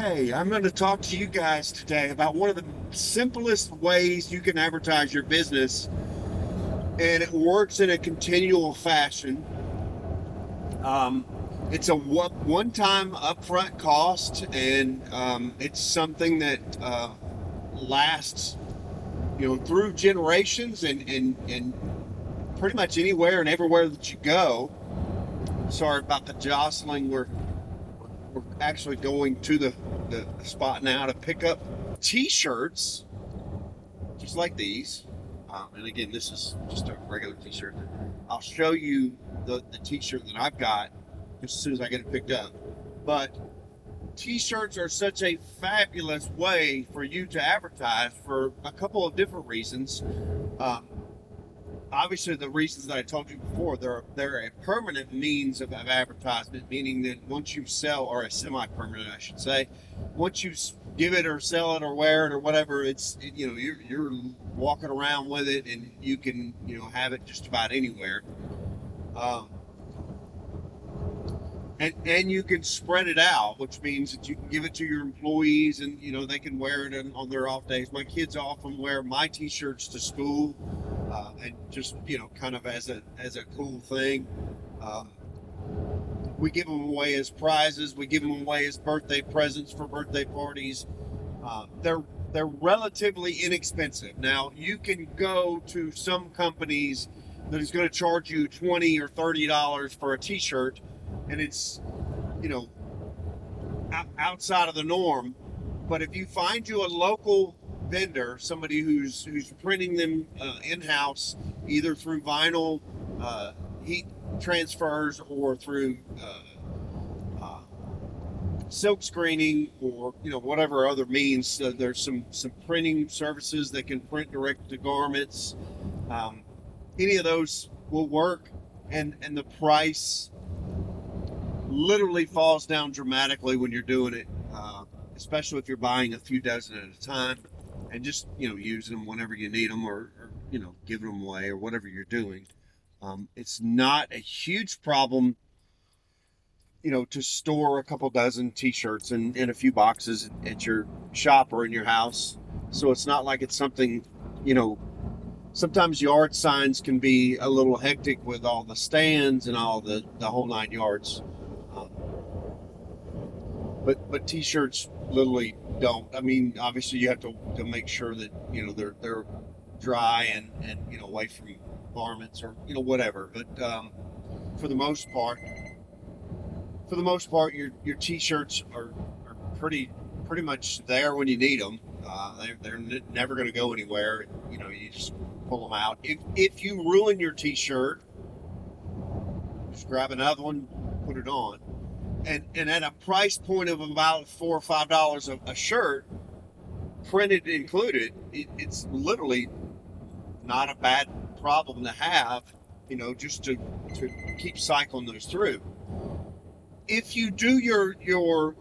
Okay, I'm going to talk to you guys today about one of the simplest ways you can advertise your business, and it works in a continual fashion. Um, it's a one-time upfront cost, and it's something that lasts, through generations and pretty much anywhere and everywhere that you go. Sorry about the jostling. We're actually going to the spot now to pick up t-shirts just like these. And again, this is just a regular t-shirt. I'll show you the t-shirt that I've got just as soon as I get it picked up. But t-shirts are such a fabulous way for you to advertise for a couple of different reasons. Obviously, the reasons that I told you before, they're a permanent means of advertisement, meaning that once you sell, or a semi-permanent, I should say, once you give it or sell it or wear it or whatever, you're walking around with it, and you can have it just about anywhere. And you can spread it out, which means that you can give it to your employees, and they can wear it on their off days. My kids often wear my t-shirts to school, and just kind of as a cool thing. We give them away as prizes. We give them away as birthday presents for birthday parties. They're relatively inexpensive. Now, you can go to some companies that is going to charge you $20 or $30 for a t-shirt, and it's outside of the norm. But if you find you a local vendor, somebody who's printing them in-house, either through vinyl heat transfers or through silk screening, or whatever other means, there's some printing services that can print direct to garments. Any of those will work, and the price literally falls down dramatically when you're doing it, especially if you're buying a few dozen at a time and just using them whenever you need them, or giving them away, or whatever you're doing. It's not a huge problem to store a couple dozen t-shirts in a few boxes at your shop or in your house. So it's not like it's something, sometimes yard signs can be a little hectic with all the stands and all the whole 9 yards. But t-shirts literally don't. I mean, obviously you have to make sure that they're dry and away from garments, or whatever. But for the most part, your t-shirts are pretty much there when you need them. They're never going to go anywhere. You just pull them out. If you ruin your t-shirt, just grab another one, put it on. And at a price point of about $4 or $5 a shirt, printed included, it's literally not a bad problem to have, just to keep cycling those through. If you do your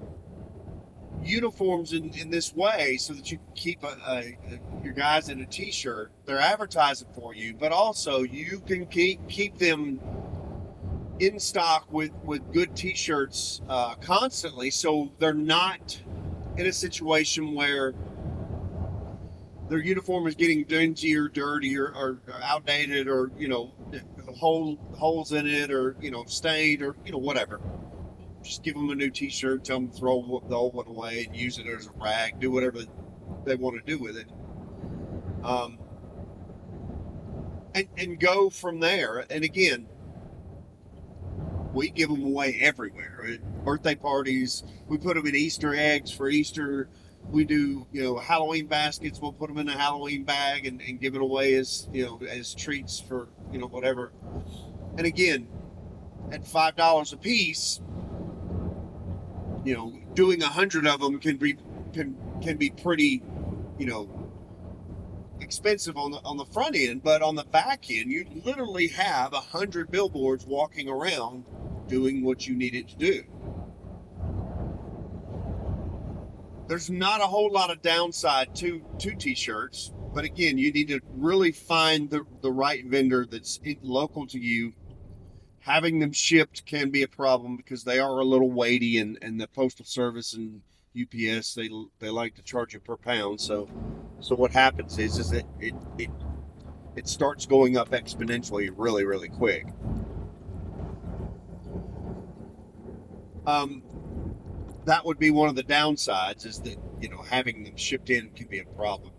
uniforms in this way, so that you can keep your guys in a t-shirt, they're advertising for you, but also you can keep them in stock with good t-shirts constantly, so they're not in a situation where their uniform is getting dingy or dirty or outdated, or holes in it, or stained, or whatever. Just give them a new t-shirt, tell them to throw the old one away and use it as a rag, do whatever they want to do with it, and go from there. And again, we give them away everywhere. At birthday parties, we put them in Easter eggs for Easter. We do, Halloween baskets. We'll put them in a Halloween bag and give it away as treats for, whatever. And again, at $5 a piece, doing 100 of them can be pretty, expensive on the front end, but on the back end, you literally have 100 billboards walking around doing what you need it to do. There's not a whole lot of downside to t-shirts, but again, you need to really find the right vendor that's local to you. Having them shipped can be a problem because they are a little weighty, and the postal service and UPS, they like to charge you per pound. So what happens is that it starts going up exponentially really, really quick. That would be one of the downsides, is that, having them shipped in can be a problem.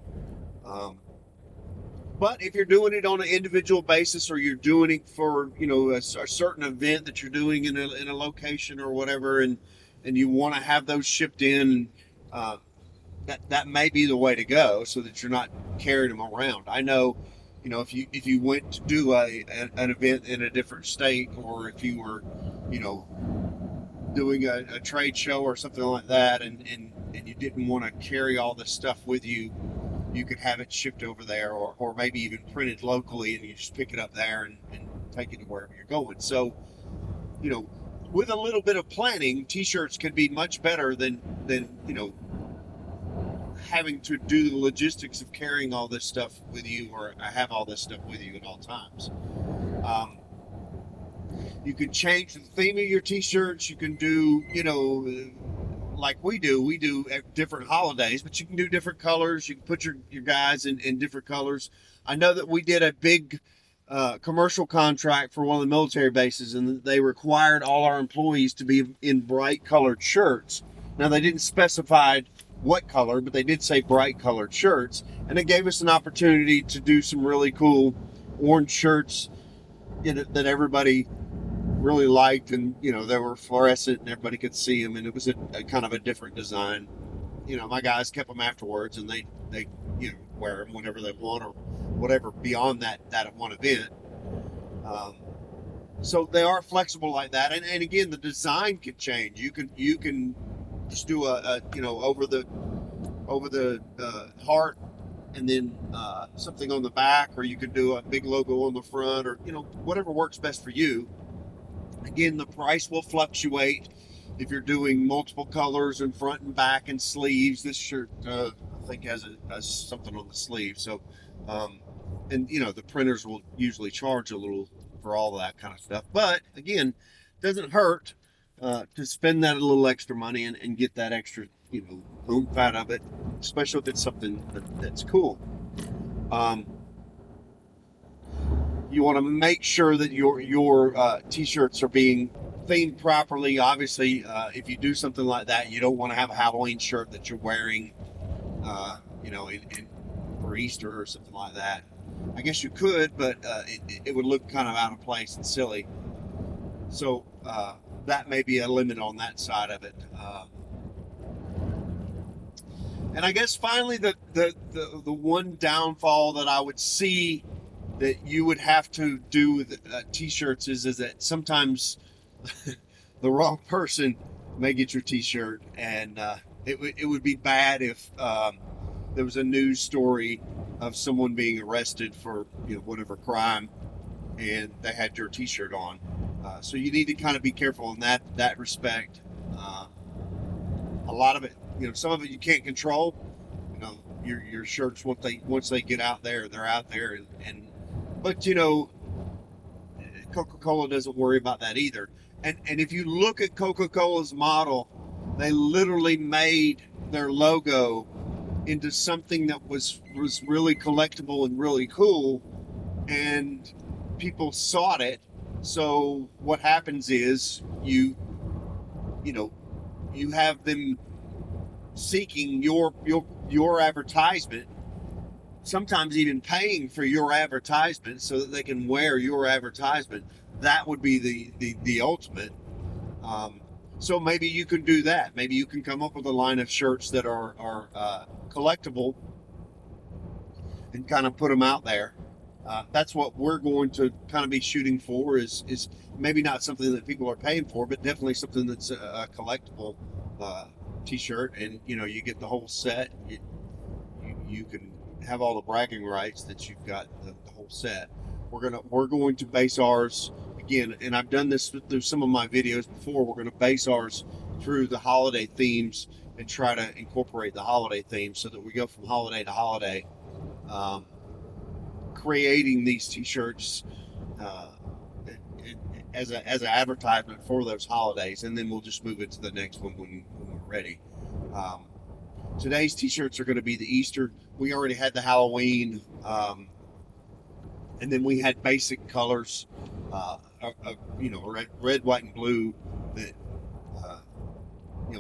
But if you're doing it on an individual basis, or you're doing it for, a certain event that you're doing in a location or whatever, and you want to have those shipped in, that may be the way to go, so that you're not carrying them around. I know, if you went to do an event in a different state, or if you were, doing a trade show or something like that, and you didn't want to carry all this stuff with you, you could have it shipped over there, or maybe even printed locally, and you just pick it up there and take it to wherever you're going. So, with a little bit of planning, t-shirts can be much better than having to do the logistics of carrying all this stuff with you, or have all this stuff with you at all times. You can change the theme of your t-shirts. You can do, like we do at different holidays, but you can do different colors. You can put your guys in different colors. I know that we did a big commercial contract for one of the military bases, and they required all our employees to be in bright colored shirts. Now, they didn't specify what color, but they did say bright colored shirts, and it gave us an opportunity to do some really cool orange shirts that everybody really liked, and they were fluorescent and everybody could see them, and it was a kind of a different design. My guys kept them afterwards, and they wear them whenever they want, or whatever beyond that one event. So they are flexible like that, and again, the design can change. You can just do a over the heart, and then something on the back, or you could do a big logo on the front, or whatever works best for you. Again, the price will fluctuate if you're doing multiple colors in front and back and sleeves. This shirt, I think, has something on the sleeve. So, and the printers will usually charge a little for all that kind of stuff. But again, it doesn't hurt to spend that a little extra money and get that extra, oomph out of it, especially if it's something that's cool. You want to make sure that your t-shirts are being themed properly. Obviously, if you do something like that, you don't want to have a Halloween shirt that you're wearing, for Easter or something like that. I guess you could, but it would look kind of out of place and silly. So that may be a limit on that side of it. And I guess finally, the one downfall that I would see that you would have to do with t-shirts is that sometimes the wrong person may get your t-shirt, and it would be bad if there was a news story of someone being arrested for whatever crime, and they had your t-shirt on. So you need to kind of be careful in that respect. A lot of it, some of it you can't control. Your shirts, once they get out there, they're out there, but Coca-Cola doesn't worry about that either. And if you look at Coca-Cola's model, they literally made their logo into something that was really collectible and really cool, and people sought it. So what happens is you have them seeking your advertisement, sometimes even paying for your advertisement so that they can wear your advertisement. That would be the ultimate. So maybe you can do that. Maybe you can come up with a line of shirts that are collectible and kind of put them out there. That's what we're going to kind of be shooting for, is maybe not something that people are paying for, but definitely something that's a collectible t-shirt, and you get the whole set. You can have all the bragging rights that you've got the whole set. We're going to base ours again, and I've done this through some of my videos before. We're going to base ours through the holiday themes and try to incorporate the holiday themes so that we go from holiday to holiday, creating these t-shirts as an advertisement for those holidays, and then we'll just move it to the next one when we're ready. Today's t-shirts are going to be the Easter. We already had the Halloween, and then we had basic colors, red, white, and blue that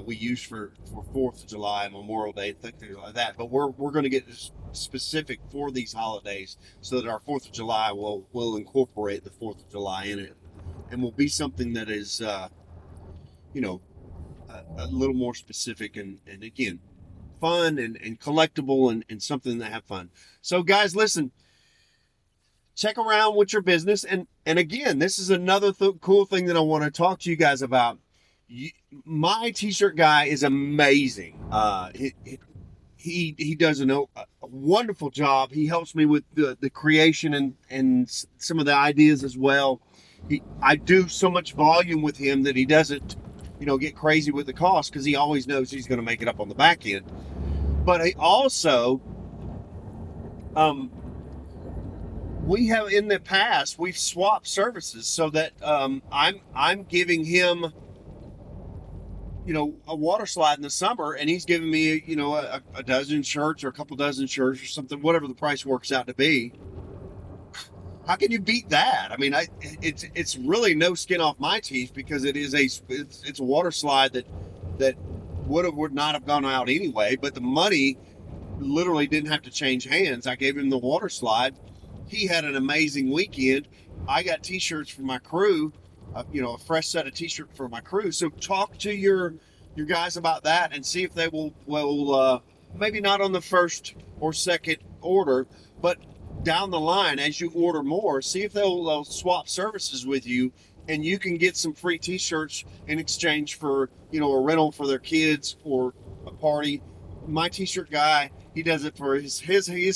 we use for 4th of July and Memorial Day, things like that. But we're going to get specific for these holidays so that our 4th of July will incorporate the 4th of July in it, and will be something that is a little more specific and again fun and collectible and something that have fun. So guys, listen, check around with your business, and again, this is another cool thing that I want to talk to you guys about. My t-shirt guy is amazing. He does a wonderful job. He helps me with the creation and some of the ideas as well. I do so much volume with him that he doesn't get crazy with the cost, because he always knows he's going to make it up on the back end. But he also, we have in the past, we've swapped services so that I'm giving him a water slide in the summer, and he's giving me a dozen shirts or a couple dozen shirts or something, whatever the price works out to be. How can you beat that? I mean, it's really no skin off my teeth, because it's a water slide that would not have gone out anyway, but the money literally didn't have to change hands. I gave him the water slide. He had an amazing weekend. I got t-shirts for my crew, a fresh set of t-shirts for my crew. So talk to your guys about that and see if they will maybe not on the first or second order, but down the line as you order more, see if they'll swap services with you, and you can get some free t-shirts in exchange for a rental for their kids or a party. My t-shirt guy, he does it for his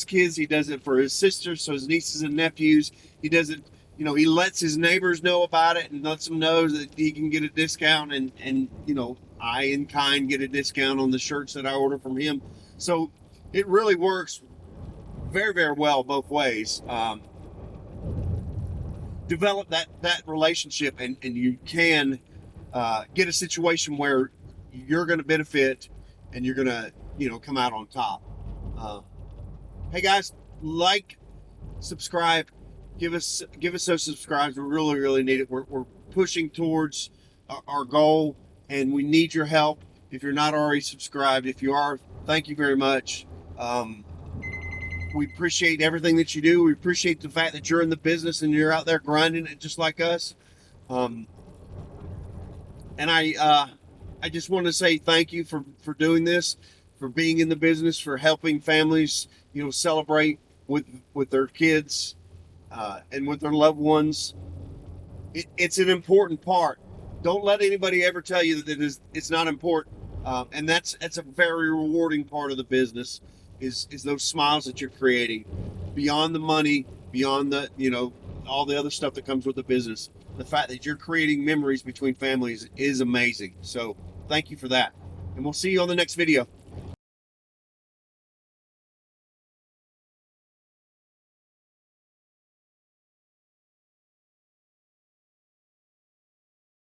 kids, he does it for his sisters, so his nieces and nephews. He does it, he lets his neighbors know about it and lets them know that he can get a discount, and I in kind get a discount on the shirts that I order from him. So it really works very, very well both ways. Develop that relationship, and you can get a situation where you're going to benefit and you're going to come out on top. Hey guys, like, subscribe, give us those subscribes. We really, really need it. We're pushing towards our goal, and we need your help. If you're not already subscribed, if you are, thank you very much. We appreciate everything that you do. We appreciate the fact that you're in the business and you're out there grinding it just like us. And I just want to say thank you for doing this, for being in the business, for helping families, celebrate with their kids and with their loved ones. It's an important part. Don't let anybody ever tell you that it's not important. And that's a very rewarding part of the business. Is those smiles that you're creating beyond the money, beyond the all the other stuff that comes with the business. The fact that you're creating memories between families is amazing. So thank you for that, and we'll see you on the next video.